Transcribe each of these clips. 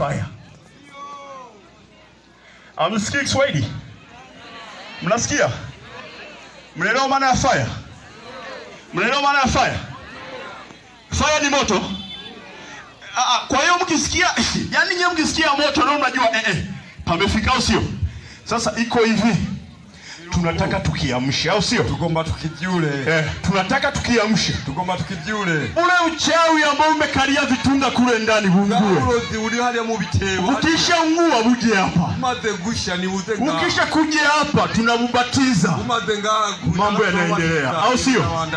fire. Amsikia Kiswahili? Mnasikia? Mnaelewa maana ya fire? Mnaelewa maana ya fire? Fire ni moto. Kwa hiyo mkisikia, yani nyewe mkisikia moto na unajua pamefika, au sio? Sasa iko hivi. Tunataka tukiamshe, au sio? Tugomba tukijiule. Tunataka tukiamshe. Tugomba tukijiule. Ule uchawi ambao umekalia vitunda kule ndani ungue. Urozi uli hali mu bitebo. Ukisha ungua uje hapa. Umaze gusha ni uzenga. Ukisha kuja hapa tunabubatiza. Umaze nga mambo yanaendelea, au sio?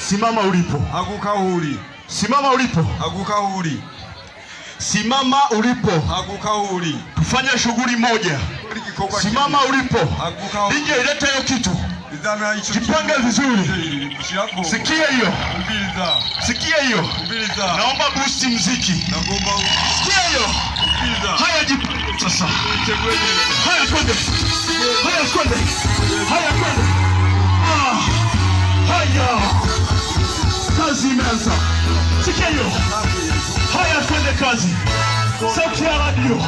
Simama ulipo. Agukahuri. Simama ulipo. Agukahuri. Simama ulipo. Agukahuri. Tufanye shughuli moja. Simama ulipo. Nije ilete hiyo kitu. Jipange vizuri. Sikia hiyo. Sikia hiyo. Naomba boost muziki. Sikia hiyo. Haya jipange sasa. Haya twende. Haya twende. Haya twende. Haya. Kazi imeanza. Sikia hiyo. Haya twende kazi. Sauti ya radio.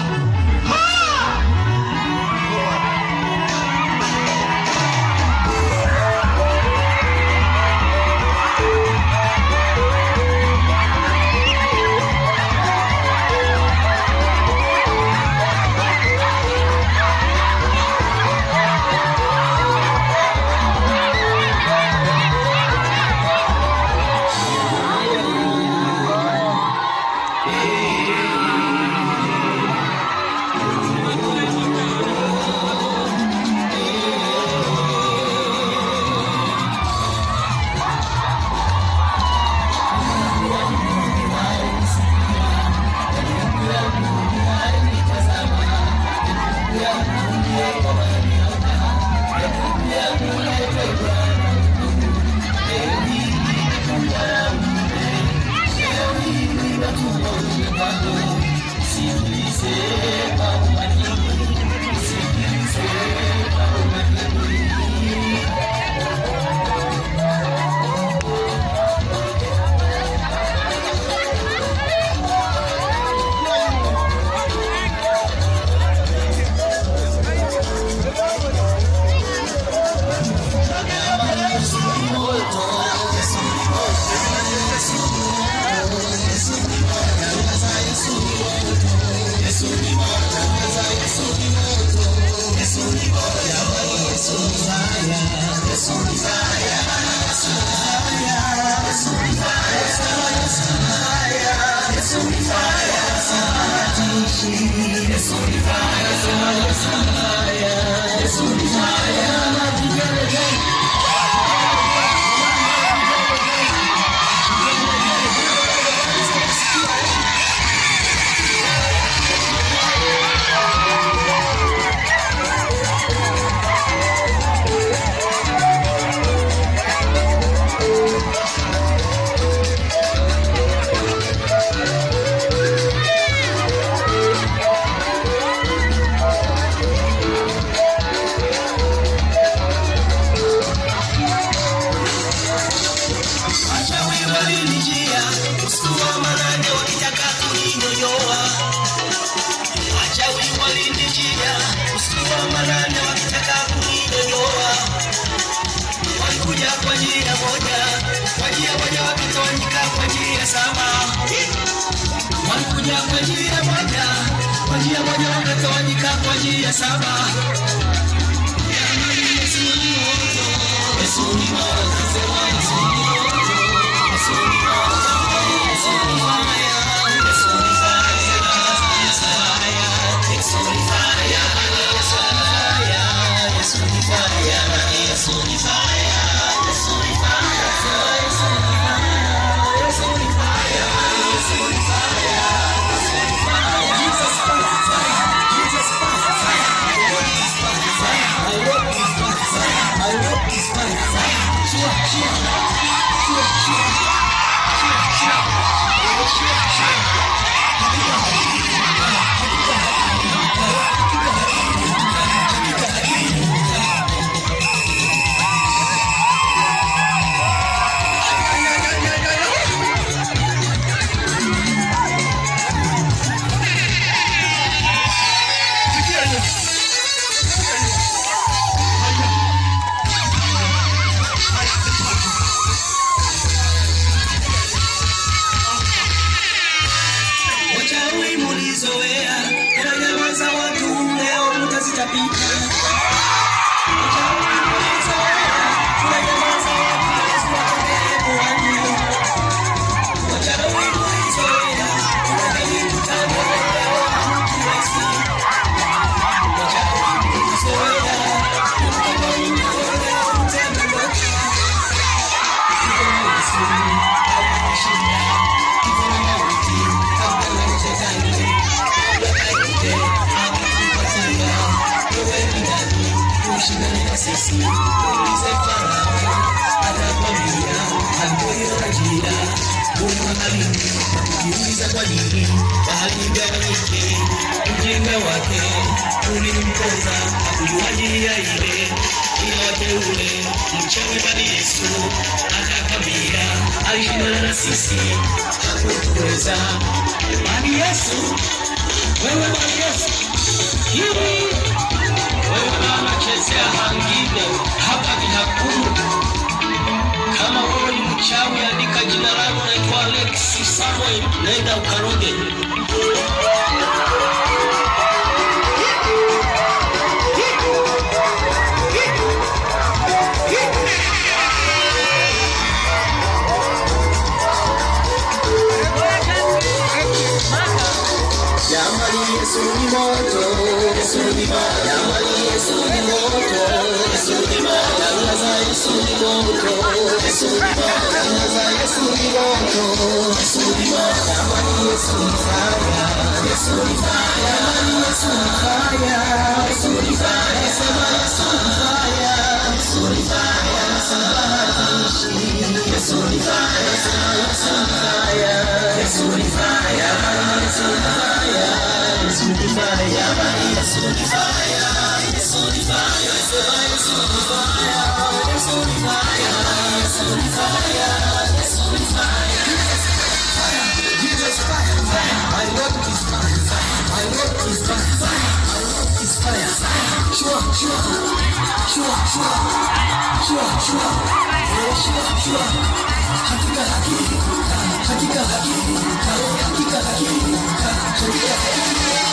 Jiuliza kwa nini bahari igawanyike, ujinga wake ulimkosa, hakujua njia ile wateule. Mchawi bali Yesu akakwambia, alishindana na sisi hakutuweza. Bali Yesu, wewe bali Yesu, wewe unachezea hangine hapa ni hakuna. Kama wewe ni mchawi, andika jina langu, naitwa Alex Samuel, nenda ukaroge. Jamani, Yesu ni moto, Yesu ni moto, jamani, Yesu ni moto, Yesu ni moto, Yesu ni moto, Yesu ni moto, Yesu ni moto, Yesu ni moto, jamani, Yesu ni fire, Yesu ni fire, jamani, Yesu ni fire, Yesu ni fire, sema Yesu ni fire, Yesu ni fire, Yesu ni fire, sema Yesu ni fire, Yesu ni fire, jamani, Yesu ni fire. Yesu ni fire, jamani, Yesu ni fire, Yesu ni fire, sema Yesu ni fire, Yesu ni fire, Yesu ni fire, Yesu ni fire, Jesus fire, my Lord is fire, my Lord is fire, my Lord is fire, sure, sure, sure, sure, sure, sure, sure, sure, hakika hakika, hakika hakika, hakika hakika, hakika hakika.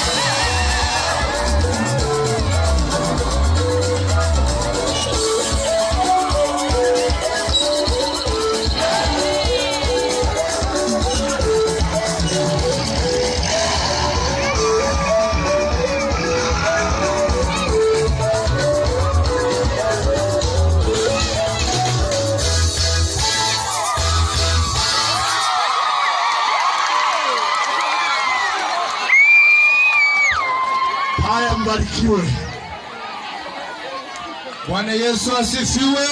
Haya, mbarikiwe. Bwana Yesu asifiwe.